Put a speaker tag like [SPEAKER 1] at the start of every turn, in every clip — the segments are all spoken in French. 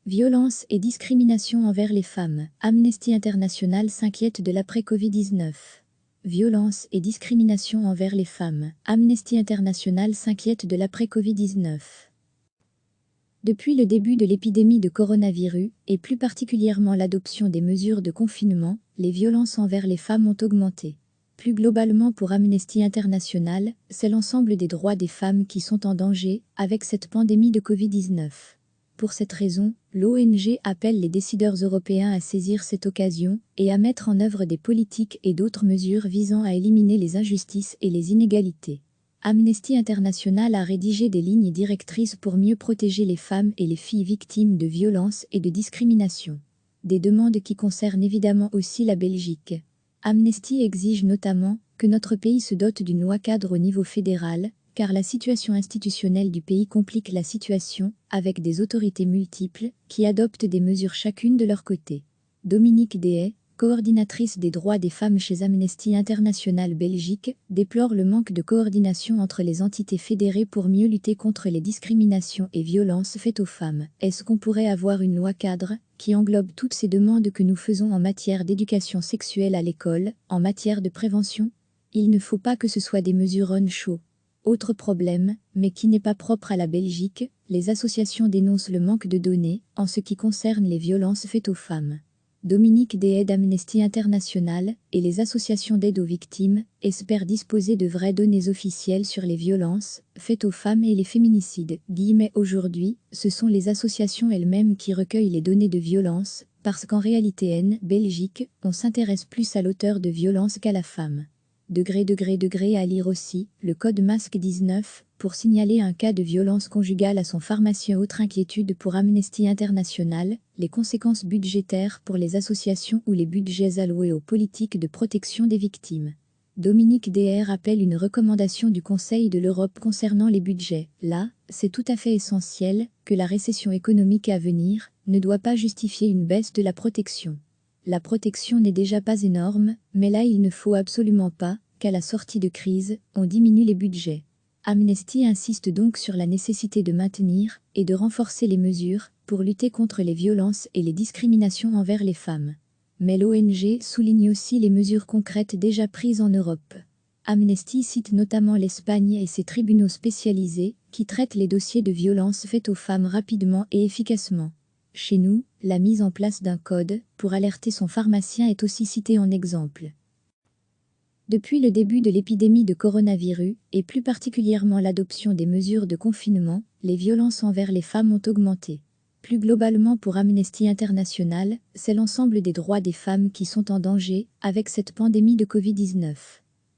[SPEAKER 1] Violence et discrimination envers les femmes. Amnesty International s'inquiète de l'après-Covid-19. Violence et discrimination envers les femmes. Amnesty International s'inquiète de l'après-Covid-19. Depuis le début de l'épidémie de coronavirus, et plus particulièrement l'adoption des mesures de confinement, les violences envers les femmes ont augmenté. Plus globalement pour Amnesty International, c'est l'ensemble des droits des femmes qui sont en danger avec cette pandémie de Covid-19. Pour cette raison, l'ONG appelle les décideurs européens à saisir cette occasion et à mettre en œuvre des politiques et d'autres mesures visant à éliminer les injustices et les inégalités. Amnesty International a rédigé des lignes directrices pour mieux protéger les femmes et les filles victimes de violences et de discrimination. Des demandes qui concernent évidemment aussi la Belgique. Amnesty exige notamment que notre pays se dote d'une loi cadre au niveau fédéral, car la situation institutionnelle du pays complique la situation, avec des autorités multiples, qui adoptent des mesures chacune de leur côté. Dominique Dehaye, coordinatrice des droits des femmes chez Amnesty International Belgique, déplore le manque de coordination entre les entités fédérées pour mieux lutter contre les discriminations et violences faites aux femmes. Est-ce qu'on pourrait avoir une loi cadre, qui englobe toutes ces demandes que nous faisons en matière d'éducation sexuelle à l'école, en matière de prévention? Il ne faut pas que ce soit des mesures on-show. Autre problème, mais qui n'est pas propre à la Belgique, les associations dénoncent le manque de données en ce qui concerne les violences faites aux femmes. Dominique Dehaye d'Amnesty International et les associations d'aide aux victimes espèrent disposer de vraies données officielles sur les violences faites aux femmes et les féminicides. Aujourd'hui, ce sont les associations elles-mêmes qui recueillent les données de violence, parce qu'en réalité en Belgique, on s'intéresse plus à l'auteur de violence qu'à la femme. À lire aussi, le code masque 19, pour signaler un cas de violence conjugale à son pharmacien. Autre inquiétude pour Amnesty International, les conséquences budgétaires pour les associations ou les budgets alloués aux politiques de protection des victimes. Dominique Dehaye rappelle une recommandation du Conseil de l'Europe concernant les budgets. Là, c'est tout à fait essentiel que la récession économique à venir ne doit pas justifier une baisse de la protection. La protection n'est déjà pas énorme, mais là il ne faut absolument pas qu'à la sortie de crise, on diminue les budgets. Amnesty insiste donc sur la nécessité de maintenir et de renforcer les mesures pour lutter contre les violences et les discriminations envers les femmes. Mais l'ONG souligne aussi les mesures concrètes déjà prises en Europe. Amnesty cite notamment l'Espagne et ses tribunaux spécialisés qui traitent les dossiers de violences faites aux femmes rapidement et efficacement. Chez nous, la mise en place d'un code pour alerter son pharmacien est aussi citée en exemple. Depuis le début de l'épidémie de coronavirus, et plus particulièrement l'adoption des mesures de confinement, les violences envers les femmes ont augmenté. Plus globalement pour Amnesty International, c'est l'ensemble des droits des femmes qui sont en danger avec cette pandémie de Covid-19.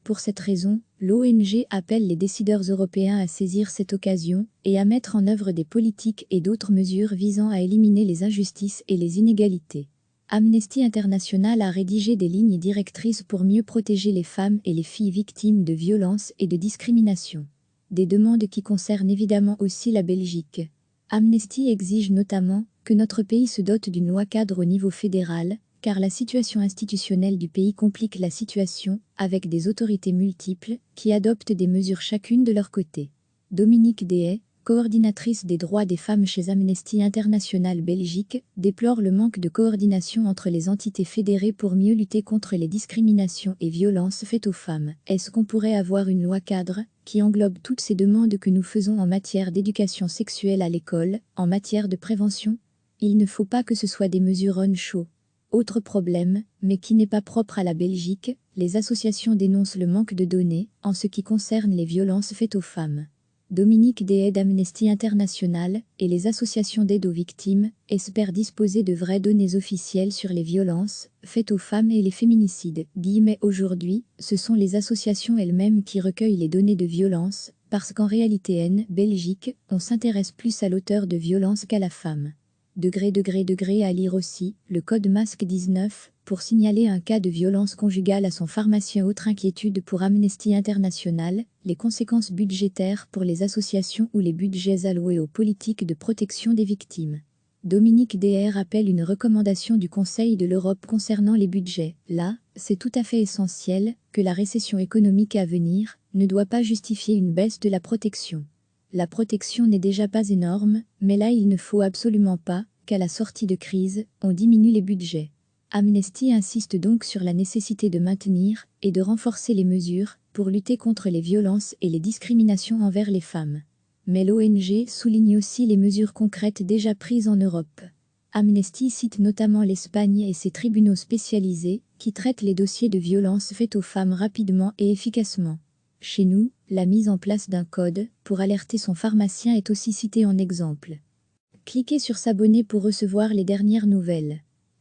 [SPEAKER 1] Pour cette raison, l'ONG appelle les décideurs européens à saisir cette occasion et à mettre en œuvre des politiques et d'autres mesures visant à éliminer les injustices et les inégalités. Amnesty International a rédigé des lignes directrices pour mieux protéger les femmes et les filles victimes de violences et de discrimination. Des demandes qui concernent évidemment aussi la Belgique. Amnesty exige notamment que notre pays se dote d'une loi cadre au niveau fédéral, car la situation institutionnelle du pays complique la situation, avec des autorités multiples, qui adoptent des mesures chacune de leur côté. Dominique Dehaye, coordinatrice des droits des femmes chez Amnesty International Belgique, déplore le manque de coordination entre les entités fédérées pour mieux lutter contre les discriminations et violences faites aux femmes. Est-ce qu'on pourrait avoir une loi cadre, qui englobe toutes ces demandes que nous faisons en matière d'éducation sexuelle à l'école, en matière de prévention? Il ne faut pas que ce soit des mesures on-show. Autre problème, mais qui n'est pas propre à la Belgique, les associations dénoncent le manque de données en ce qui concerne les violences faites aux femmes. Dominique Dehaye d'Amnesty International et les associations d'aide aux victimes espèrent disposer de vraies données officielles sur les violences faites aux femmes et les féminicides. Aujourd'hui, ce sont les associations elles-mêmes qui recueillent les données de violence, parce qu'en réalité en Belgique, on s'intéresse plus à l'auteur de violence qu'à la femme. À lire aussi, le code masque 19, pour signaler un cas de violence conjugale à son pharmacien. Autre inquiétude pour Amnesty International, les conséquences budgétaires pour les associations ou les budgets alloués aux politiques de protection des victimes. Dominique Dehaye rappelle une recommandation du Conseil de l'Europe concernant les budgets. Là, c'est tout à fait essentiel que la récession économique à venir ne doit pas justifier une baisse de la protection. La protection n'est déjà pas énorme, mais là il ne faut absolument pas qu'à la sortie de crise, on diminue les budgets. Amnesty insiste donc sur la nécessité de maintenir et de renforcer les mesures pour lutter contre les violences et les discriminations envers les femmes. Mais l'ONG souligne aussi les mesures concrètes déjà prises en Europe. Amnesty cite notamment l'Espagne et ses tribunaux spécialisés qui traitent les dossiers de violences faites aux femmes rapidement et efficacement. Chez nous, la mise en place d'un code pour alerter son pharmacien est aussi citée en exemple. Cliquez sur s'abonner pour recevoir les dernières nouvelles.